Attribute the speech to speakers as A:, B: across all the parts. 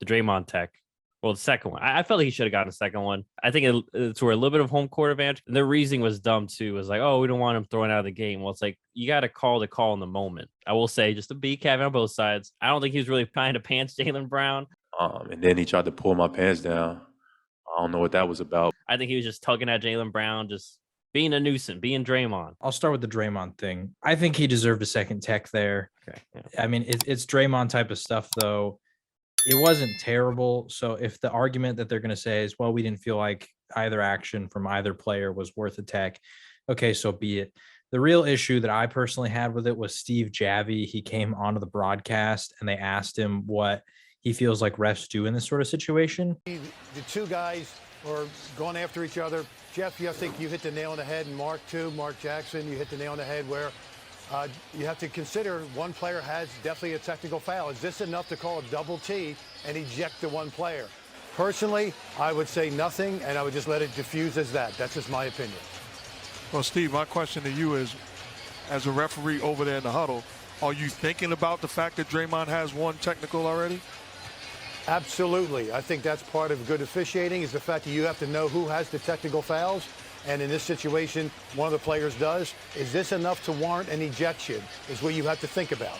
A: the Draymond tech. Well, the second one, I felt like he should have gotten a second one. I think it's where a little bit of home court advantage. And their reasoning was dumb too. It was like, oh, we don't want him thrown out of the game. Well, it's like you got to call the call in the moment. I will say, just a B caveat on both sides. I don't think he was really trying to pants Jaylen Brown.
B: And then he tried to pull my pants down. I don't know what that was about.
A: I think he was just tugging at Jaylen Brown, just being a nuisance, being Draymond.
C: I'll start with the Draymond thing. I think he deserved a second tech there.
A: Okay. Yeah.
C: I mean, it's Draymond type of stuff, though. It wasn't terrible. So if the argument that they're going to say is, well, we didn't feel like either action from either player was worth a tech, okay, so be it. The real issue that I personally had with it was Steve Javie. He came onto the broadcast and they asked him what he feels like refs do in this sort of situation.
D: The two guys are going after each other. Jeff, I think you hit the nail on the head, and Mark too. Mark Jackson, you hit the nail on the head where you have to consider one player has definitely a technical foul. Is this enough to call a double T and eject the one player? Personally, I would say nothing, and I would just let it diffuse as that. That's just my opinion.
E: Well, Steve, my question to you is, as a referee over there in the huddle, are you thinking about the fact that Draymond has one technical already?
D: Absolutely. I think that's part of good officiating, is the fact that you have to know who has the technical fouls. And in this situation, one of the players does. Is this enough to warrant an ejection is what you have to think about.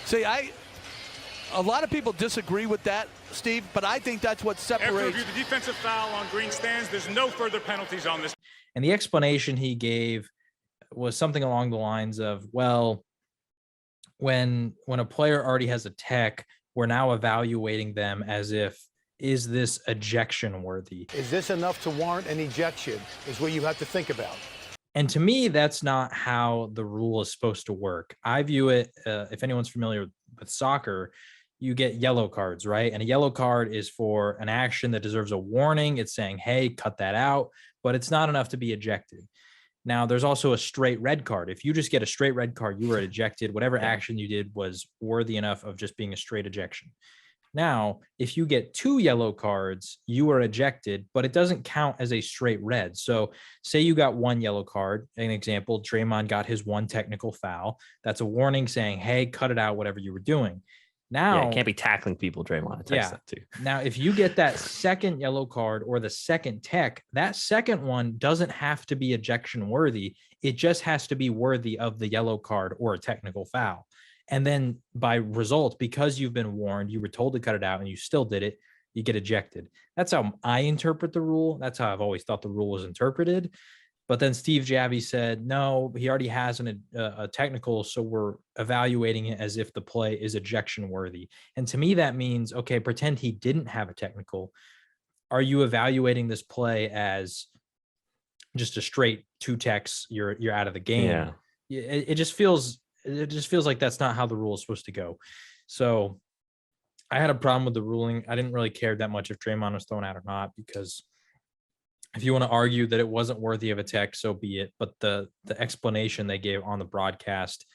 F: See, a lot of people disagree with that, Steve, but I think that's what separates.
G: After review, the defensive foul on Green stands. There's no further penalties on this.
C: And the explanation he gave was something along the lines of, well, when a player already has a tech, we're now evaluating them as if, is this ejection worthy?
D: Is this enough to warrant an ejection is what you have to think about.
C: And to me, that's not how the rule is supposed to work. I view it, if anyone's familiar with soccer, you get yellow cards, right? And a yellow card is for an action that deserves a warning. It's saying, hey, cut that out, but it's not enough to be ejected. Now, there's also a straight red card. If you just get a straight red card, you were ejected. Whatever action you did was worthy enough of just being a straight ejection. Now, if you get 2 yellow cards, you are ejected, but it doesn't count as a straight red. So say you got 1 yellow card, an example, Draymond got his 1 technical foul. That's a warning saying, hey, cut it out, whatever you were doing. Now,
A: you can't be tackling people, Draymond. That too.
C: Now, if you get that second yellow card or the second tech, that second one doesn't have to be ejection worthy. It just has to be worthy of the yellow card or a technical foul. And then by result, because you've been warned, you were told to cut it out and you still did it, you get ejected. That's how I interpret the rule. That's how I've always thought the rule was interpreted. But then Steve Javie said, no, he already has a technical, so we're evaluating it as if the play is ejection worthy. And to me, that means, okay, pretend he didn't have a technical. Are you evaluating this play as just a straight 2 techs, you're out of the game? Yeah. It just feels like that's not how the rule is supposed to go. So I had a problem with the ruling. I didn't really care that much if Draymond was thrown out or not, because if you want to argue that it wasn't worthy of a tech, so be it. But the explanation they gave on the broadcast,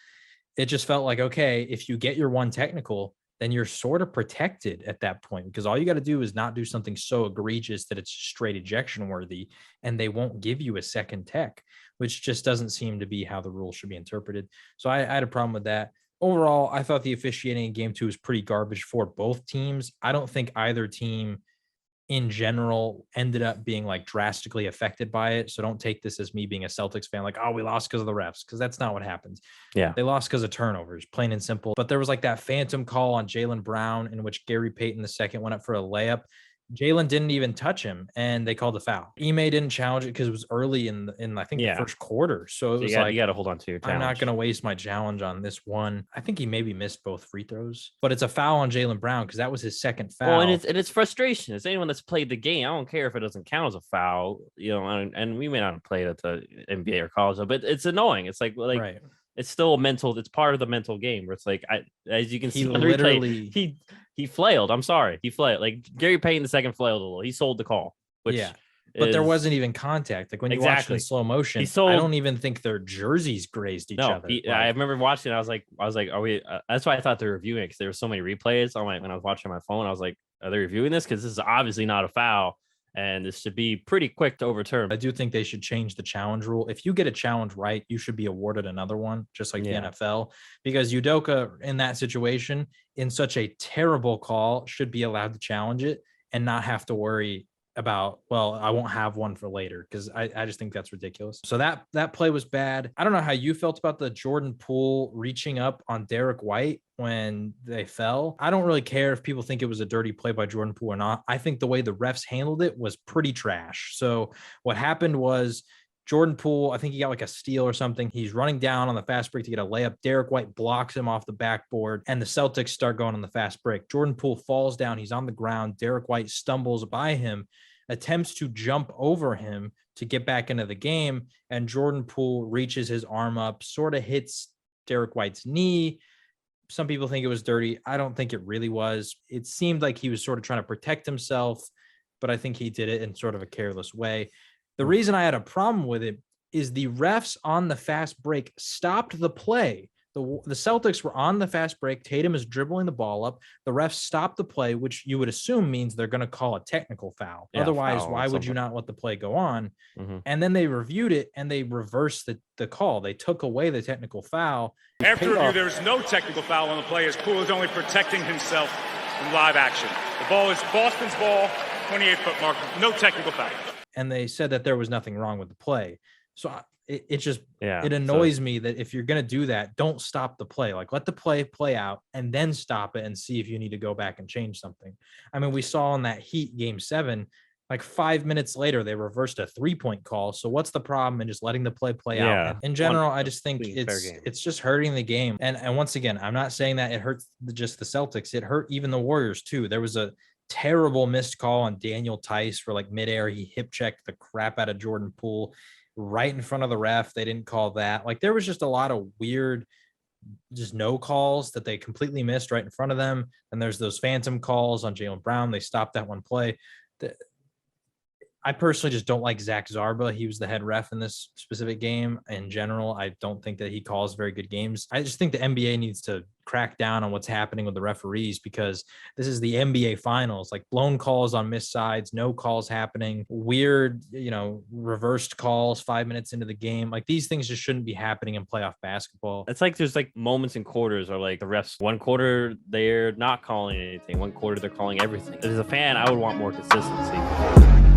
C: it just felt like, okay, if you get your 1 technical, then you're sort of protected at that point, because all you got to do is not do something so egregious that it's straight ejection worthy, and they won't give you a second tech, which just doesn't seem to be how the rule should be interpreted. So I had a problem with that. Overall, I thought the officiating in game 2 was pretty garbage for both teams. I don't think either team in general ended up being like drastically affected by it. So don't take this as me being a Celtics fan, like, oh, we lost because of the refs, because that's not what happens.
A: Yeah.
C: They lost because of turnovers, plain and simple. But there was like that phantom call on Jaylen Brown in which Gary Payton II went up for a layup. Jaylen didn't even touch him, and they called the foul. Ime didn't challenge it because it was early in I think the first quarter. So it was
A: you got to hold on to your challenge.
C: I'm not going to waste my challenge on this one. I think he maybe missed both free throws, but it's a foul on Jaylen Brown because that was his second foul.
A: Well, and it's frustration. It's anyone that's played the game. I don't care if it doesn't count as a foul, and we may not have played at the NBA or college, but it's annoying. It's like right. It's still a mental. It's part of the mental game where it's like, as you can see, literally he flailed. I'm sorry, he flailed. Like Gary Payton II flailed a little. He sold the call. Which
C: but there wasn't even contact. Like when you watch it in slow motion, I don't even think their jerseys grazed each other.
A: I remember watching. I was like, are we? That's why I thought they were reviewing it, because there were so many replays. I'm like, when I was watching on my phone, I was like, are they reviewing this? Because this is obviously not a foul. and this should be pretty quick to overturn.
C: I do think they should change the challenge rule. If you get a challenge right, you should be awarded another one, just like the NFL, because Udoka in that situation, in such a terrible call, should be allowed to challenge it and not have to worry about, well, I won't have one for later, because I just think that's ridiculous. So that play was bad. I don't know how you felt about the Jordan Poole reaching up on Derek White when they fell. I don't really care if people think it was a dirty play by Jordan Poole or not. I think the way the refs handled it was pretty trash. So what happened was Jordan Poole, I think he got like a steal or something. He's running down on the fast break to get a layup. Derek White blocks him off the backboard, and the Celtics start going on the fast break. Jordan Poole falls down. He's on the ground. Derek White stumbles by him, attempts to jump over him to get back into the game, and Jordan Poole reaches his arm up, sort of hits Derek White's knee. Some people think it was dirty. I don't think it really was. It seemed like he was sort of trying to protect himself, but I think he did it in sort of a careless way. The reason I had a problem with it is the refs on the fast break stopped the play. The Celtics were on the fast break. Tatum is dribbling the ball up. The refs stopped the play, which you would assume means they're going to call a technical foul. Yeah, otherwise, why would you not let the play go on? Mm-hmm. And then they reviewed it and they reversed the call. They took away the technical foul.
G: After review, there's no technical foul on the play as Poole is only protecting himself in live action. The ball is Boston's ball, 28-foot mark, no technical foul.
C: And they said that there was nothing wrong with the play. So it just, it annoys me that if you're going to do that, don't stop the play. Like, let the play out and then stop it and see if you need to go back and change something. I mean, we saw in that Heat game 7, like 5 minutes later, they reversed a 3-point call. So what's the problem in just letting the play out? In general, I just think it's just hurting the game. And once again, I'm not saying that it hurts just the Celtics. It hurt even the Warriors too. There was a terrible missed call on Daniel Tice for like midair. He hip checked the crap out of Jordan Poole right in front of the ref. They didn't call that. Like, there was just a lot of weird, just no calls that they completely missed right in front of them. And there's those phantom calls on Jaylen Brown. They stopped that one play. I personally just don't like Zach Zarba. He was the head ref in this specific game. In general, I don't think that he calls very good games. I just think the NBA needs to crack down on what's happening with the referees, because this is the NBA finals. Like, blown calls on missed sides, no calls happening, weird, reversed calls 5 minutes into the game. Like, these things just shouldn't be happening in playoff basketball.
A: It's like there's like moments in quarters, or like the refs, one quarter they're not calling anything, one quarter they're calling everything. As a fan, I would want more consistency.